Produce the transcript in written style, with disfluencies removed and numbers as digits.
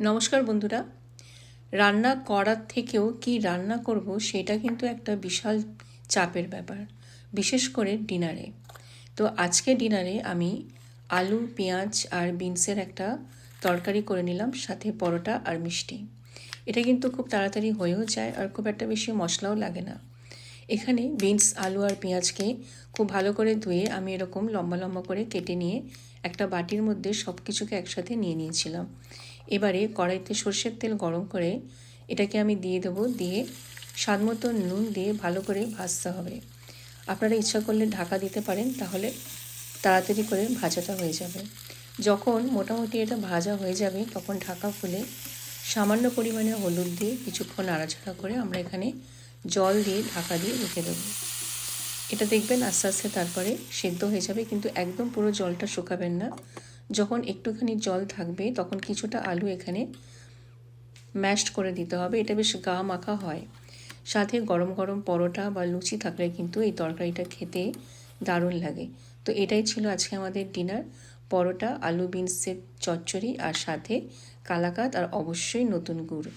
নমস্কার বন্ধুরা। রান্না করার থেকেও কি রান্না করব সেটা কিন্তু একটা বিশাল চাপের ব্যাপার, বিশেষ করে ডিনারে। তো আজকে ডিনারে আমি আলু, পেঁয়াজ আর বিনসের একটা তরকারি করে নিলাম, সাথে পরোটা আর মিষ্টি। এটা কিন্তু খুব তাড়াতাড়ি হয়েও যায় আর খুব একটা বেশি মশলাও লাগে না। এখানে বিনস, আলু আর পেঁয়াজকে খুব ভালো করে ধুয়ে আমি এরকম লম্বা লম্বা করে কেটে নিয়ে একটা বাটির মধ্যে সব কিছুকে একসাথে নিয়ে নিয়েছিলাম। এবারে কড়াইতে সর্ষের তেল গরম করে এটাকে আমি দিয়ে দেবো, দিয়ে স্বাদ মতো নুন দিয়ে ভালো করে ভাজতে হবে। আপনারা ইচ্ছা করলে ঢাকা দিতে পারেন, তাহলে তাড়াতাড়ি করে ভাজাটা হয়ে যাবে। যখন মোটামুটি এটা ভাজা হয়ে যাবে তখন ঢাকা খুলে সামান্য পরিমাণে হলুদ দিয়ে কিছুক্ষণ নাড়াচাড়া করে আমরা এখানে জল দিয়ে ঢাকা দিয়ে রেখে দেবো। এটা দেখবেন আস্তে আস্তে তারপরে সেদ্ধ হয়ে যাবে, কিন্তু একদম পুরো জলটা শুকাবেন না। যখন একটুখানি জল থাকবে তখন কিছুটা আলু এখানে ম্যাশড করে দিতে হবে, এটা বেশ গা মাখা হয়। সাথে গরম গরম পরোটা বা লুচি থাকলে কিন্তু এই তরকারিটা খেতে দারুণ লাগে। তো এটাই ছিল আজকে আমাদের ডিনার, পরোটা, আলু বিনসের চচ্চড়ি আর সাথে কালাকাঁদ আর অবশ্যই নতুন গুড়।